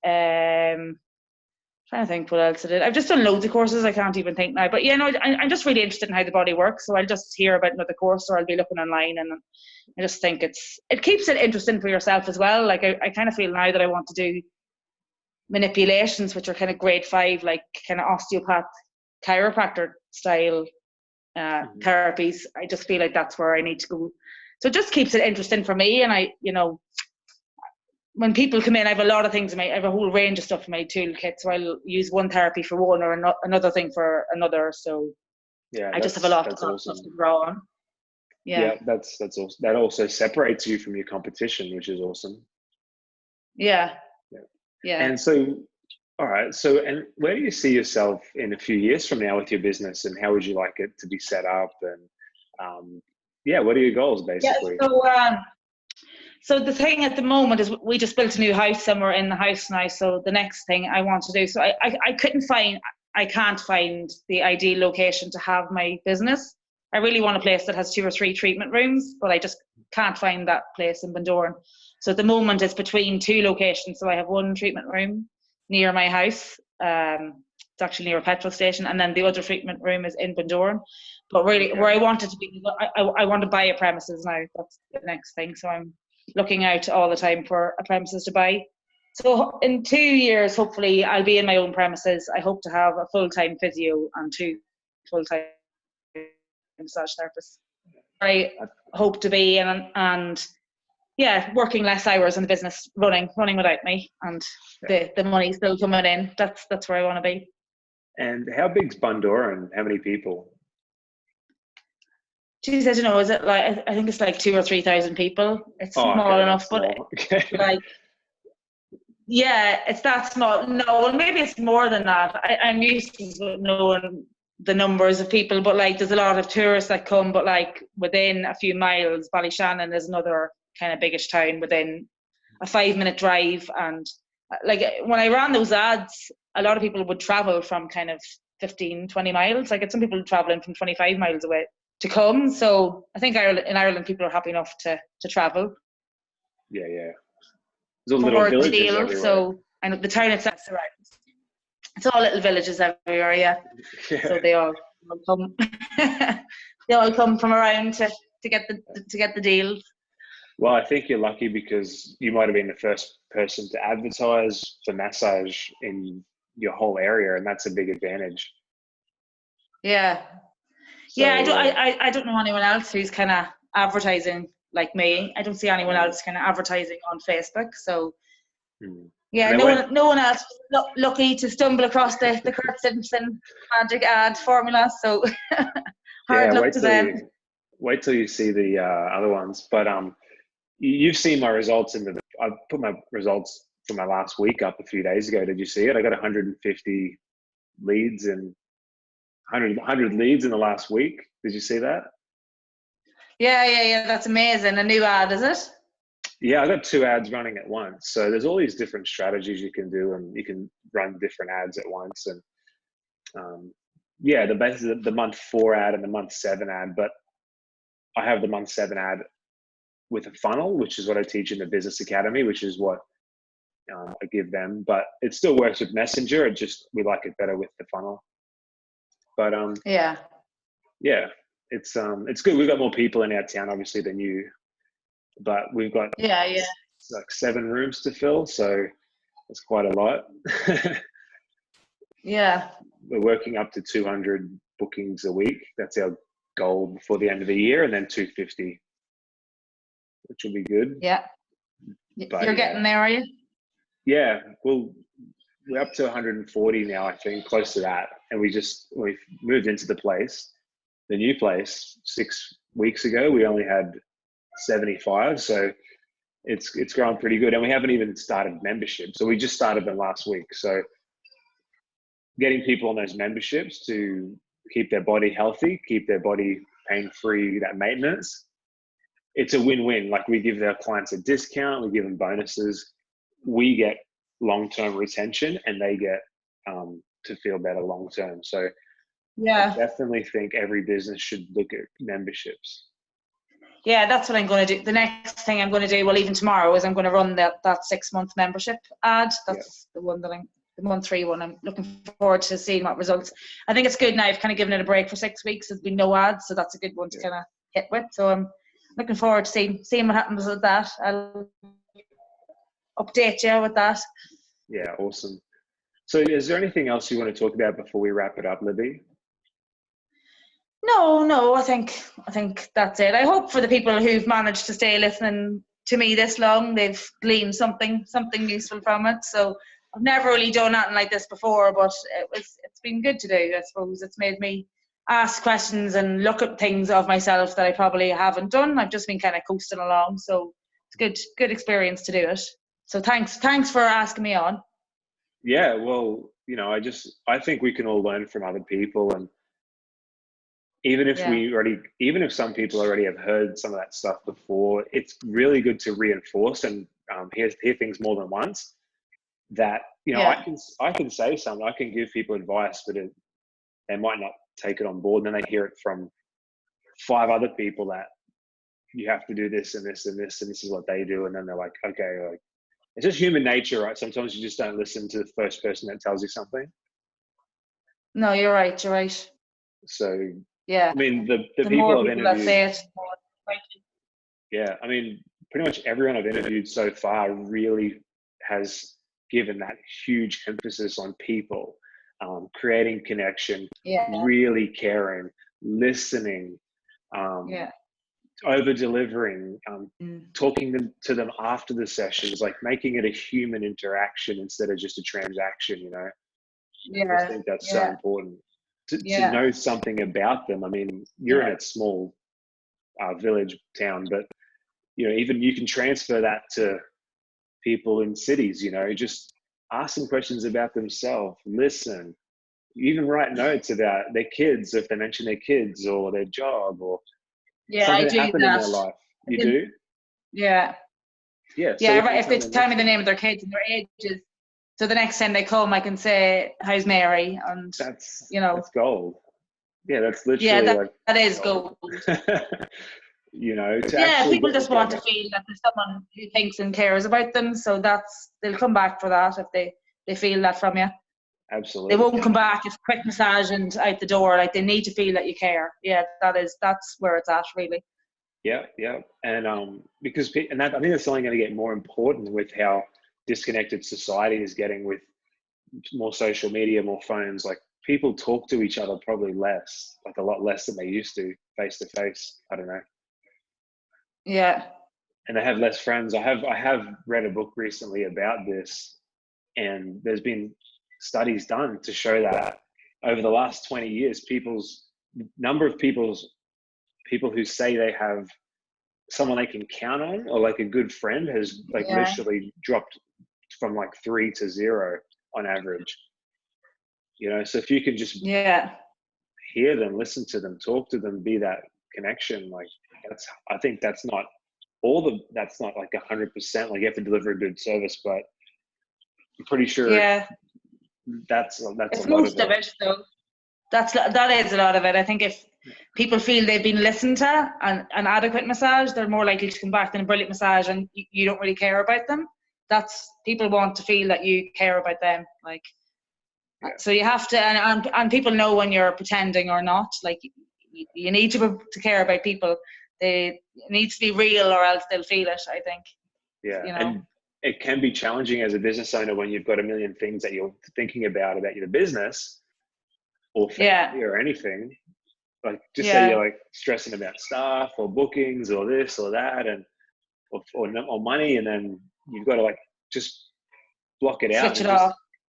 trying to think what else I did. I've just done loads of courses. I can't even think now. But yeah, no, I'm just really interested in how the body works. So I'll just hear about another course, or I'll be looking online, and I just think it keeps it interesting for yourself as well. Like I kind of feel now that I want to do manipulations, which are kind of grade 5, like kind of osteopath, chiropractor style therapies. I just feel like that's where I need to go. So it just keeps it interesting for me. And when people come in, I have a lot of things I have a whole range of stuff in my toolkit. So I'll use one therapy for one, or another thing for another. So yeah, I just have a lot of stuff to draw on. Yeah, that's awesome. That also separates you from your competition, which is awesome. Yeah. And so, all right. So, and where do you see yourself in a few years from now with your business, and how would you like it to be set up? And what are your goals basically? Yeah, so the thing at the moment is we just built a new house, and we're in the house now. So the next thing I want to do, so I can't find the ideal location to have my business. I really want a place that has 2 or 3 treatment rooms, but I just can't find that place in Bundoran. So at the moment it's between 2 locations. So I have 1 treatment room near my house. It's actually near a petrol station, and then the other treatment room is in Bundoran. But really, where I want it to be, I want to buy a premises now. That's the next thing. So I'm looking out all the time for a premises to buy. So in 2 years, hopefully, I'll be in my own premises. I hope to have a full-time physio and 2 full-time massage therapists. I hope to be, and working less hours in the business, running without me, and the money still coming in. That's where I want to be. And how big's Bundoran? How many people? Geez, I don't know. Is it like, I think it's like 2,000 or 3,000 people. It's small enough, but like, yeah, it's that small. No, well, maybe it's more than that. I'm used to knowing the numbers of people, but like, there's a lot of tourists that come, but like within a few miles, Ballyshannon is another kind of biggish town within a 5-minute drive. And like, when I ran those ads, a lot of people would travel from kind of 15, 20 miles. Like, it's some people traveling from 25 miles away to come. So I think in Ireland people are happy enough to travel. Yeah. There's all little villages everywhere. So, and the town itself surrounds. It's all little villages everywhere, yeah. So they all come. They all come from around to get the deals. Well, I think you're lucky because you might have been the first person to advertise for massage in your whole area, and that's a big advantage. Yeah. So, I don't know anyone else who's kind of advertising like me. I don't see anyone else kind of advertising on Facebook. So no one else was lucky to stumble across the Kurt Simpson magic ad formula. So hard luck to them. Wait till you see the other ones. But you've seen my results I put my results for my last week up a few days ago. Did you see it? I got 150 leads and 100 leads in the last week. Did you see that? Yeah. That's amazing. A new ad, is it? Yeah, I got 2 ads running at once. So there's all these different strategies you can do, and you can run different ads at once. And the month 4 ad and the month 7 ad. But I have the month 7 ad with a funnel, which is what I teach in the Business Academy, which is what I give them. But it still works with Messenger. We like it better with the funnel. But it's good. We've got more people in our town, obviously, than you, but we've got like 7 rooms to fill, so it's quite a lot. Yeah, we're working up to 200 bookings a week. That's our goal before the end of the year, and then 250. which will be good. Yeah. But you're getting there, are you? Yeah, well, we're up to 140 now, I think, close to that. And we've moved into the new place 6 weeks ago. We only had 75, so it's grown pretty good. And we haven't even started membership, so we just started them last week. So getting people on those memberships to keep their body healthy, keep their body pain-free, that maintenance, it's a win-win. Like, we give our clients a discount, we give them bonuses, we get long-term retention, and they get to feel better long-term. So Yeah. I definitely think every business should look at memberships. Yeah, that's what I'm going to do. The next thing I'm going to do, well, even tomorrow, is I'm going to run that 6-month membership ad. That's the one that the month-3 one. I'm looking forward to seeing what results. I think it's good now. I've kind of given it a break for 6 weeks. There's been no ads, so that's a good one to kind of hit with. So I'm looking forward to seeing what happens with that. I'll update you with that. Yeah, awesome. So is there anything else you want to talk about before we wrap it up, Libby? No, I think that's it. I hope for the people who've managed to stay listening to me this long, they've gleaned something useful from it. So I've never really done anything like this before, but it's been good to do. I suppose it's made me ask questions and look at things of myself that I probably haven't done. I've just been kind of coasting along, so it's good experience to do it. So thanks for asking me on. Yeah, well, I think we can all learn from other people, and even if some people already have heard some of that stuff before, it's really good to reinforce and hear things more than once. That I can say something, I can give people advice, but they might not take it on board. And then they hear it from 5 other people that you have to do this and this and this, and this is what they do, and then they're like, okay, like, it's just human nature, right? Sometimes you just don't listen to the first person that tells you something. No, you're right. So yeah, I mean, the people I've interviewed, that say it, yeah, I mean, pretty much everyone I've interviewed so far really has given that huge emphasis on people, creating connection, really caring, listening, over delivering, talking to them after the sessions, like making it a human interaction instead of just a transaction. I think that's so important to know something about them. I mean, you're in a small village town, but even you can transfer that to people in cities. Just ask them questions about themselves, listen, even write notes about their kids if they mention their kids or their job or something that happened in their life. You do? Yeah. Yeah. So if they tell me the name of their kids and their ages, so the next time they come, I can say, "How's Mary?" And that's gold. Yeah, that's literally that is gold. People just want to feel that there's someone who thinks and cares about them. So they'll come back for that if they feel that from you. Absolutely. They won't come back if quick massage and out the door. Like, they need to feel that you care. Yeah, that's where it's at, really. Yeah. And I think that's only going to get more important with how disconnected society is getting with more social media, more phones. Like, people talk to each other probably less, like a lot less than they used to, face to face. I don't know. Yeah. And they have less friends. I have read a book recently about this, and there's been studies done to show that over the last 20 years, people's number of people who say they have someone they can count on or like a good friend has literally dropped from 3 to 0 on average. So if you can just hear them, listen to them, talk to them, be that connection, I think that's not 100%. Like, you have to deliver a good service, but I'm pretty sure that's it's a lot most of it. So that is a lot of it. I think if people feel they've been listened to and an adequate massage, they're more likely to come back than a brilliant massage and you don't really care about them. People want to feel that you care about them. So you have to, and people know when you're pretending or not. Like, you need to care about people. It needs to be real, or else they'll feel it, I think. Yeah. And it can be challenging as a business owner when you've got a million things that you're thinking about your business or family or anything. Say you're stressing about staff or bookings or this or that, and or money, and then you've got to like just block it out Switch and it just off.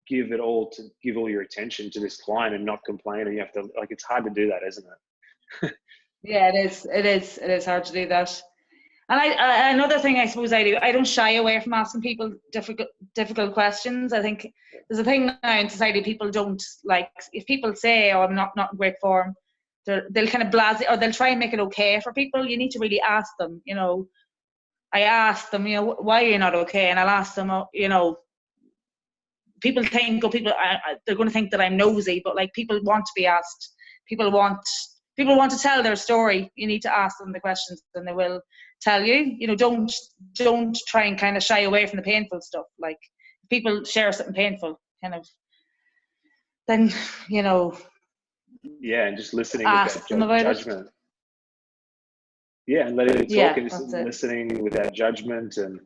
give all your attention to this client and not complain. And you have to, like, it's hard to do that, isn't it? Yeah, it is hard to do that. And another thing I suppose I do, I don't shy away from asking people difficult questions. I think there's a thing now in society, people don't like, if people say, oh, I'm not in great form, they'll kind of blase, or they'll try and make it okay for people. You need to really ask them, you know. I ask them, you know, why are you not okay? And I'll ask them, you know, people think, they're going to think that I'm nosy, but like, people want to be asked. People want to tell their story. You need to ask them the questions, and they will tell you. You know, don't try and kind of shy away from the painful stuff. Like, if people share something painful, kind of, then, you know, Yeah, and just listening ask them without about judgment. Yeah, and letting it talk, Yeah, and just that's it. listening without judgment, and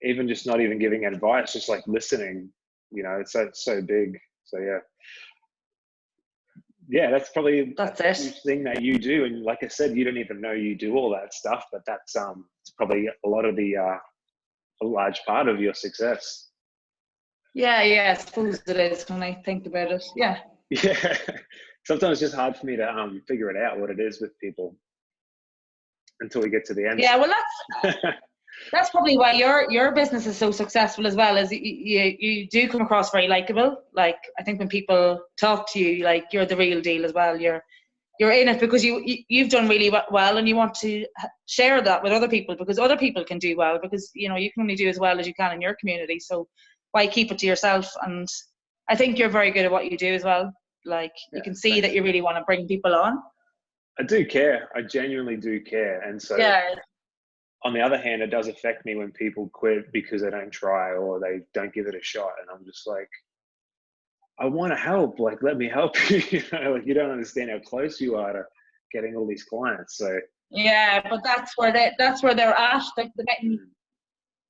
even just not even giving advice, just like listening. You know, it's so big. So yeah, that's probably That's a it. huge thing that you do. And like I said, you don't even know you do all that stuff, but that's it's probably a lot of a large part of your success. Yeah, I suppose it is when I think about it. Yeah. Yeah, sometimes it's just hard for me to figure it out what it is with people until we get to the end. Yeah, well, that's probably why your business is so successful as well. Is you do come across very likable. Like, I think when people talk to you, like, you're the real deal as well. You're in it because you've done really well, and you want to share that with other people, because other people can do well, because, you know, you can only do as well as you can in your community. So why keep it to yourself? And I think you're very good at what you do as well. Like, you can see that you really want to bring people on. I do care. I genuinely do care. And so yeah. On the other hand, it does affect me when people quit because they don't try or they don't give it a shot. And I'm just like, I want to help. Like, let me help you. You know, like, you don't understand how close you are to getting all these clients. So yeah, but that's where they're at. Like,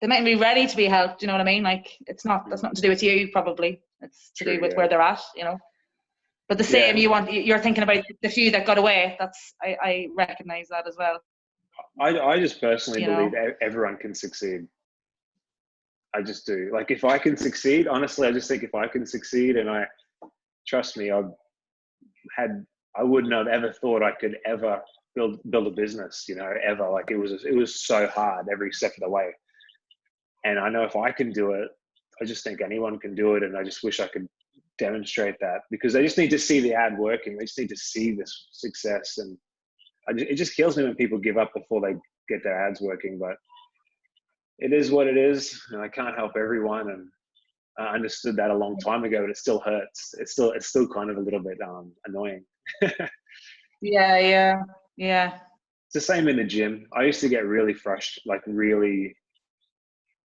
they might be ready to be helped. You know what I mean? Like, that's nothing to do with you, probably. It's to do with where they're at, you know. But the same, you're thinking about the few that got away. I recognize that as well. I just personally believe everyone can succeed. I just do. Like, if I can succeed, honestly, I just think if I can succeed, and trust me, I wouldn't have ever thought I could ever build a business, you know, ever. Like, it was so hard every step of the way. And I know if I can do it, I just think anyone can do it. And I just wish I could demonstrate that, because they just need to see the ad working. They just need to see this success. And it just kills me when people give up before they get their ads working, but it is what it is. And I can't help everyone. And I understood that a long time ago, but it still hurts. It's still kind of a little bit annoying. Yeah. It's the same in the gym. I used to get really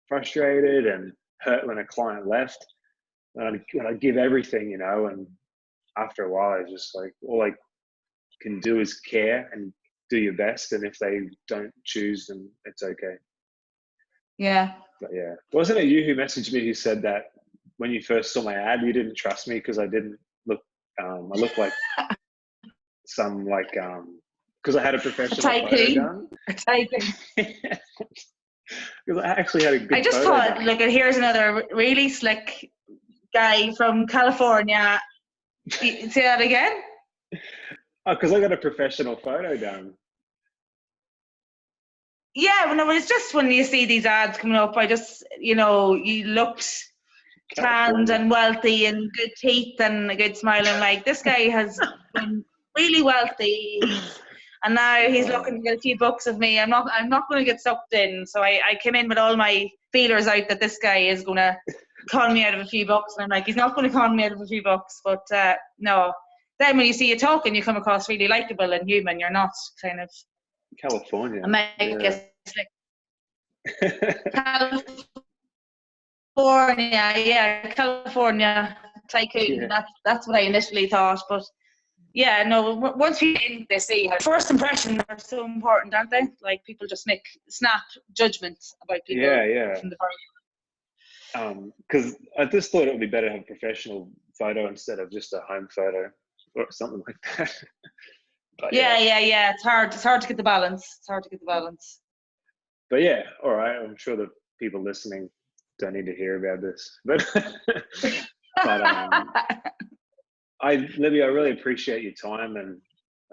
frustrated and hurt when a client left. And I'd give everything, you know, and after a while, I was just like, all I can do is care and do your best. And if they don't choose, then it's okay. Yeah. But yeah. Wasn't it you who messaged me who said that when you first saw my ad, you didn't trust me because I didn't look, I looked like some, like, because I had a professional photo done. A tycoon. Because I actually had a good I just photo thought, done. look, here's another really slick guy from California. Say that again? Oh, because I got a professional photo done. Yeah, well, no, it's just when you see these ads coming up, I just, you know, you looked tanned and wealthy and good teeth and a good smile, and like, this guy has been really wealthy, and now he's looking to get a few bucks of me. I'm not going to get sucked in. So I came in with all my feelers out that this guy is going to con me out of a few bucks, and I'm like, he's not going to con me out of a few bucks. But no. Then when you see you talking, you come across really likable and human. You're not kind of California. California tycoon. Yeah. That's what I initially thought. But yeah, no. Once you're in, they see how first impressions are so important, aren't they? Like, people just make snap judgments about people. Yeah. From the very because I just thought it would be better to have a professional photo instead of just a home photo or something like that. But yeah. It's hard to get the balance. But yeah, all right. I'm sure the people listening don't need to hear about this, but but Libby, I really appreciate your time, and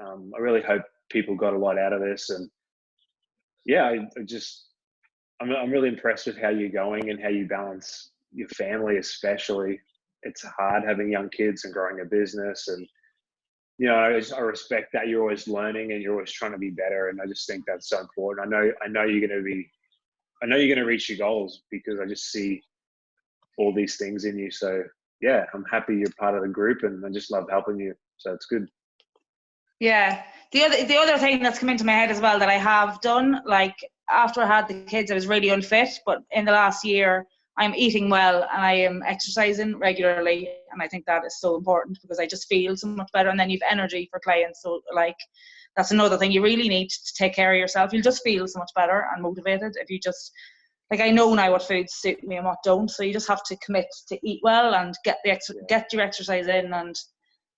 I really hope people got a lot out of this. And yeah, I'm really impressed with how you're going and how you balance your family, especially. It's hard having young kids and growing a business, and I respect that you're always learning and you're always trying to be better, and I just think that's so important. I know you're going to reach your goals, because I just see all these things in you. So yeah, I'm happy you're part of the group, and I just love helping you. So it's good. Yeah. The other thing that's come into my head as well that I have done, like after I had the kids, I was really unfit, but in the last year, I'm eating well and I am exercising regularly. And I think that is so important, because I just feel so much better, and then you've energy for clients. So like, that's another thing. You really need to take care of yourself. You'll just feel so much better and motivated if you just, like, I know now what foods suit me and what don't. So you just have to commit to eat well and get your exercise in, and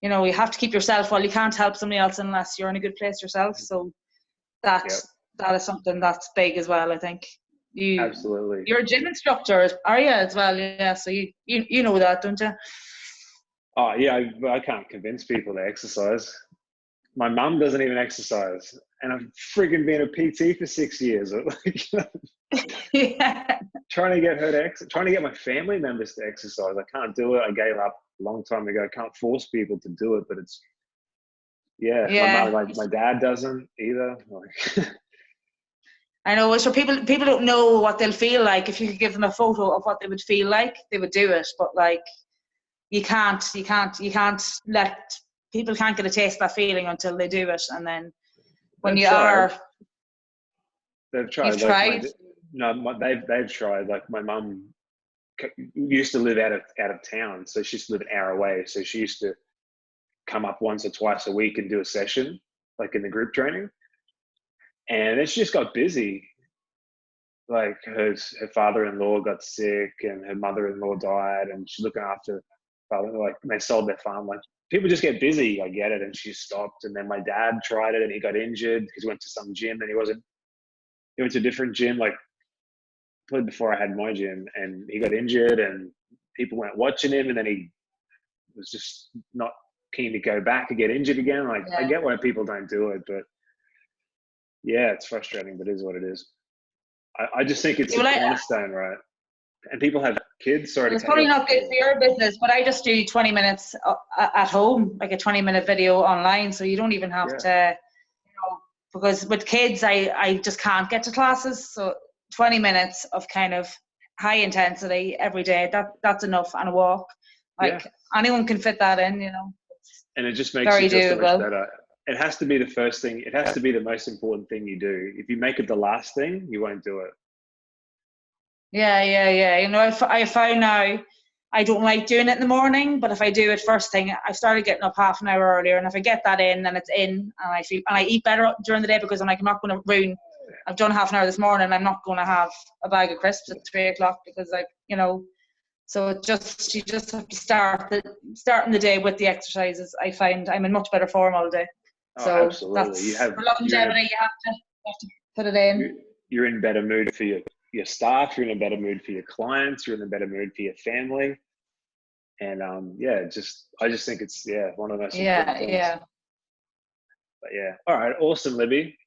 you have to keep yourself well. You can't help somebody else unless you're in a good place yourself. So that is something that's big as well, I think. Absolutely. You're a gym instructor, are you, as well? Yeah. So you know that, don't you? Oh yeah, I can't convince people to exercise. My mum doesn't even exercise, and I've friggin' been a PT for 6 years. Yeah. Trying to get her to trying to get my family members to exercise. I can't do it. I gave up a long time ago. I can't force people to do it, but it's my dad doesn't either. I know. So people don't know what they'll feel like. If you could give them a photo of what they would feel like, they would do it. But like, you can't let people can't get a taste of that feeling until they do it. And then when they've tried. You've tried. They've tried. Like, my mum used to live out of town, so she used to live an hour away. So she used to come up once or twice a week and do a session, like in the group training. And then she just got busy. Like, her father-in-law got sick, and her mother-in-law died, and she's looking after father. Like, they sold their farm. Like, people just get busy. I get it. And she stopped. And then my dad tried it, and he got injured because he went to some gym, and he went to a different gym, like probably before I had my gym, and he got injured, and people weren't watching him, and then he was just not keen to go back and get injured again. Like, I get why people don't do it, but yeah, it's frustrating, but it is what it is. I just think it's a cornerstone, right? And people have kids. Sorry, it's probably not good for your business, but I just do 20 minutes at home, like a 20-minute video online, so you don't even have to, because with kids, I just can't get to classes. So 20 minutes of kind of high intensity every day, that's enough, and a walk. Like, anyone can fit that in, And it just makes you feel so much better. It has to be the first thing. It has to be the most important thing you do. If you make it the last thing, you won't do it. Yeah. I found now I don't like doing it in the morning, but if I do it first thing, I started getting up half an hour earlier, and if I get that in, then it's in, and I eat better during the day, because I'm like, I'm not going to ruin. I've done half an hour this morning. I'm not going to have a bag of crisps at 3 o'clock, because So you just have to starting the day with the exercises. I find I'm in much better form all day. So absolutely. For longevity, you have to put it in. You're in better mood for your staff. You're in a better mood for your clients. You're in a better mood for your family. And I just think it's one of the most important things. But all right, awesome, Libby.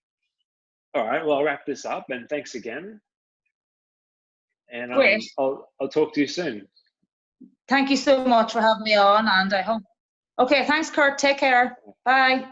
All right, well, I'll wrap this up, and thanks again. And I'll talk to you soon. Thank you so much for having me on, and I hope. Okay, thanks, Kurt. Take care. Bye.